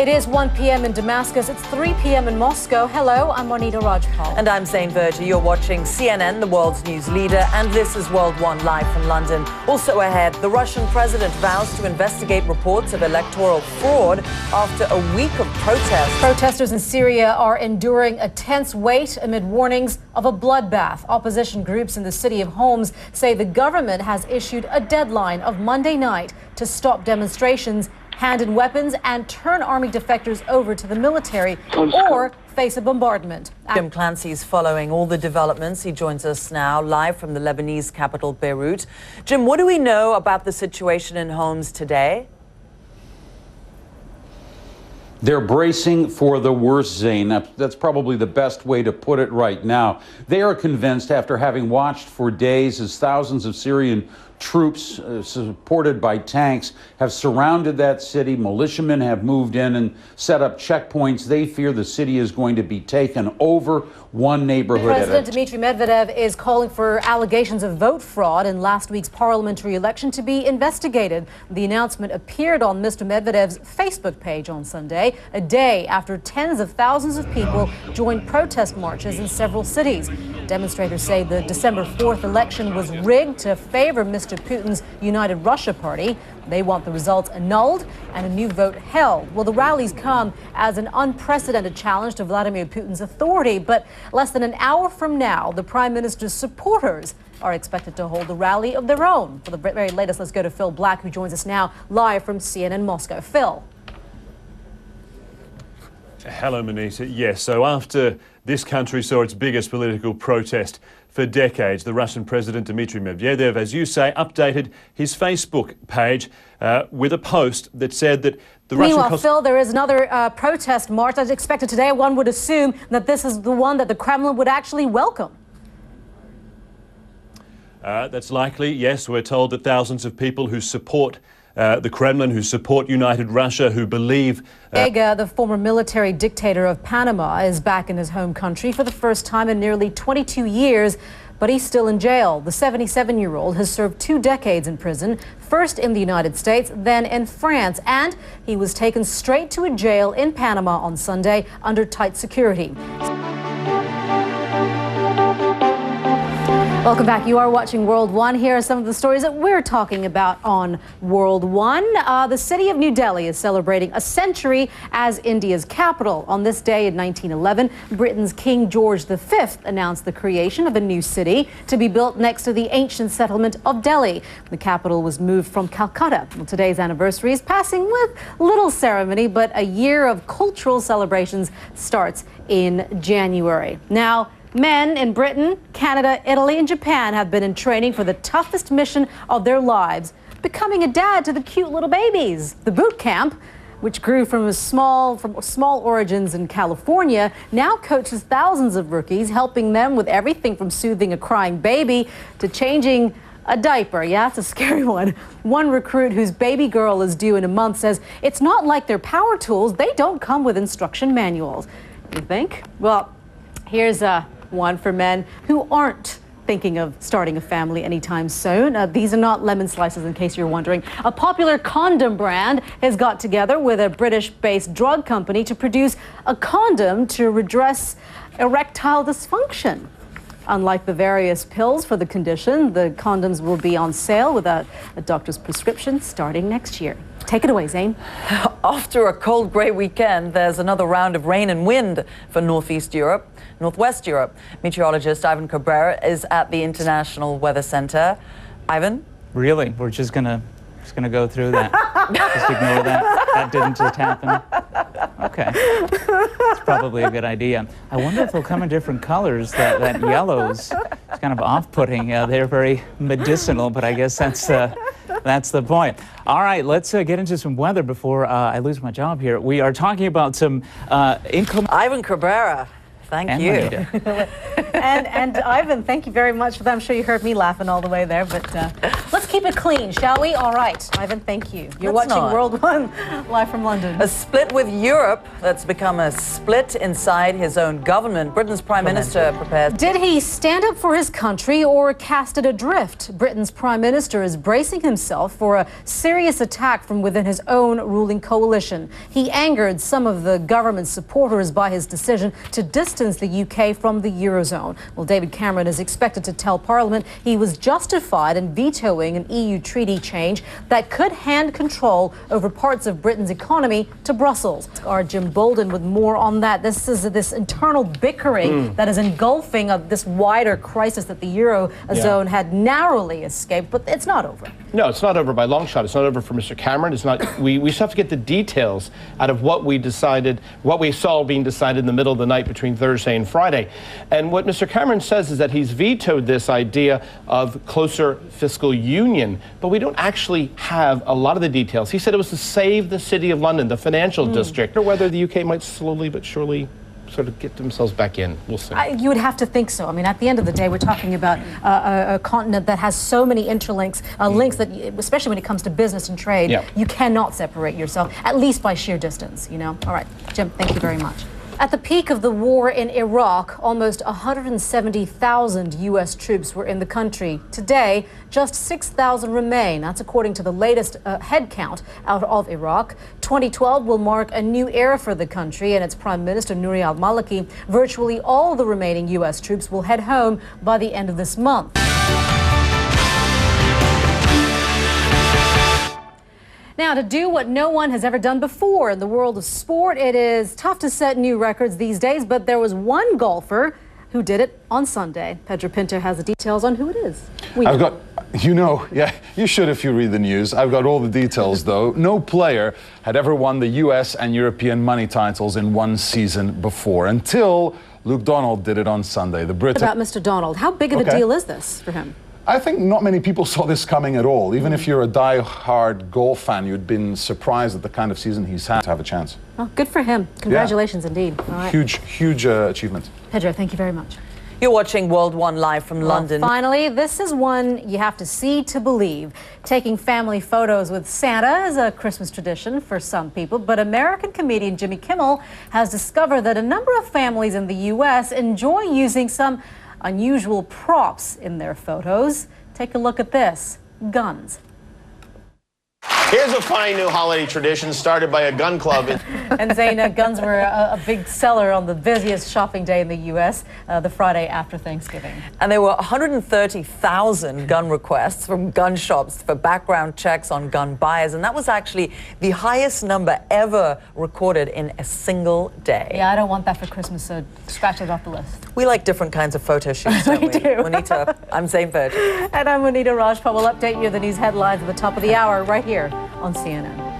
It is 1 p.m. in Damascus. It's 3 p.m. in Moscow. Hello, I'm Monita Rajpal. And I'm Zain Verjee. You're watching CNN, the world's news leader, and this is World One live from London. Also ahead, the Russian president vows to investigate reports of electoral fraud after a week of protests. Protesters in Syria are enduring a tense wait amid warnings of a bloodbath. Opposition groups in the city of Homs say the government has issued a deadline of Monday night to stop demonstrations, hand in weapons, and turn army defectors over to the military or face a bombardment. Jim Clancy's following all the developments. He joins us now live from the Lebanese capital, Beirut. Jim, what do we know about the situation in Homs today? They're bracing for the worst, Zain. That's probably the best way to put it right now. They are convinced, after having watched for days as thousands of Syrian troops supported by tanks have surrounded that city, militiamen have moved in and set up checkpoints. They fear the city is going to be taken over, one neighborhood at a time. President Dmitry Medvedev is calling for allegations of vote fraud in last week's parliamentary election to be investigated. The announcement appeared on Mr. Medvedev's Facebook page on Sunday, a day after tens of thousands of people joined protest marches in several cities. Demonstrators say the December 4th election was rigged to favor Mr. Putin's United Russia Party. They want the results annulled and a new vote held. Well, the rallies come as an unprecedented challenge to Vladimir Putin's authority. But less than an hour from now, the Prime Minister's supporters are expected to hold a rally of their own. For the very latest, let's go to Phil Black, who joins us now live from CNN Moscow. Phil. Hello, Monita. Yes, so after this country saw its biggest political protest for decades, the Russian President Dmitry Medvedev, as you say, updated his Facebook page with a post that said that the Russian... Meanwhile, Phil, there is another protest march as expected today. One would assume that this is the one that the Kremlin would actually welcome. That's likely, yes. We're told that thousands of people who support the Kremlin, who support United Russia, who believe... Noriega, the former military dictator of Panama, is back in his home country for the first time in nearly 22 years, but he's still in jail. The 77-year-old has served 2 decades in prison, first in the United States, then in France, and he was taken straight to a jail in Panama on Sunday under tight security. Welcome back. You are watching World One. Here are some of the stories that we're talking about on World One. The city of New Delhi is celebrating a century as India's capital. On this day in 1911, Britain's King George V announced the creation of a new city to be built next to the ancient settlement of Delhi. The capital was moved from Calcutta. Well, today's anniversary is passing with little ceremony, but a year of cultural celebrations starts in January. Now, men in Britain, Canada, Italy, and Japan have been in training for the toughest mission of their lives, becoming a dad to the cute little babies. The boot camp, which grew from small origins in California, now coaches thousands of rookies, helping them with everything from soothing a crying baby to changing a diaper. Yeah, it's a scary one. One recruit whose baby girl is due in a month says it's not like their power tools. They don't come with instruction manuals. You think? Well, here's one for men who aren't thinking of starting a family anytime soon. These are not lemon slices, in case you're wondering. A popular condom brand has got together with a British-based drug company to produce a condom to redress erectile dysfunction. Unlike the various pills for the condition, the condoms will be on sale without a doctor's prescription starting next year. Take it away, Zain. After a cold, grey weekend, there's another round of rain and wind for northwest Europe. Meteorologist Ivan Cabrera is at the International Weather Center. Ivan? Really? We're just gonna go through that. Just ignore that. That didn't just happen. Okay. It's probably a good idea. I wonder if they'll come in different colors. That yellow's kind of off-putting. They're very medicinal, but I guess that's the point. All right, let's get into some weather before I lose my job here. We are talking about some inclement... Ivan Cabrera, Thank and you. Monita. And Ivan, thank you very much for that. I'm sure you heard me laughing all the way there, but let's keep it clean, shall we? All right, Ivan, thank you. You're Let's watching not. World One live from London. A split with Europe that's become a split inside his own government. Britain's Prime Minister prepares. Did he stand up for his country or cast it adrift? Britain's Prime Minister is bracing himself for a serious attack from within his own ruling coalition. He angered some of the government's supporters by his decision to distance the UK from the Eurozone. Well, David Cameron is expected to tell Parliament he was justified in vetoing an EU treaty change that could hand control over parts of Britain's economy to Brussels. Our Jim Bolden with more on that. This is this internal bickering that is engulfing this wider crisis that the Eurozone had narrowly escaped, but it's not over. No, it's not over by a long shot. It's not over for Mr. Cameron. It's not. We just have to get the details out of what we decided, what we saw being decided in the middle of the night between Thursday and Friday. And what Mr. Cameron says is that he's vetoed this idea of closer fiscal union, but we don't actually have a lot of the details. He said it was to save the City of London, the financial district, or whether the UK might slowly but surely sort of get themselves back in. We'll see. You would have to think so. I mean, at the end of the day, we're talking about a continent that has so many interlinks, links that, especially when it comes to business and trade, you cannot separate yourself, at least by sheer distance, you know? All right, Jim, thank you very much. At the peak of the war in Iraq, almost 170,000 U.S. troops were in the country. Today, just 6,000 remain. That's according to the latest head count out of Iraq. 2012 will mark a new era for the country and its Prime Minister, Noriega al-Maliki. Virtually all the remaining U.S. troops will head home by the end of this month. Now, to do what no one has ever done before in the world of sport, it is tough to set new records these days, but there was one golfer who did it on Sunday. Pedro Pinto has the details on who it is. You should if you read the news. I've got all the details, though. No player had ever won the US and European money titles in one season before, until Luke Donald did it on Sunday. The Brit. About Mr. Donald, how big of a deal is this for him? I think not many people saw this coming at all. Even if you're a die-hard golf fan, you'd been surprised at the kind of season he's had to have a chance. Well, good for him. Congratulations indeed. All right. Huge achievement. Pedro, thank you very much. You're watching World One live from London. Finally, this is one you have to see to believe. Taking family photos with Santa is a Christmas tradition for some people, but American comedian Jimmy Kimmel has discovered that a number of families in the U.S. enjoy using some unusual props in their photos. Take a look at this. Guns. Here's a fine new holiday tradition started by a gun club. And Zain, guns were a big seller on the busiest shopping day in the U.S., the Friday after Thanksgiving. And there were 130,000 gun requests from gun shops for background checks on gun buyers. And that was actually the highest number ever recorded in a single day. Yeah, I don't want that for Christmas, so scratch it off the list. We like different kinds of photo shoots, don't we? We do. Monita, I'm Zain Verjee. And I'm Monita Rajpal. We'll update you the news headlines at the top of the hour right here on CNN.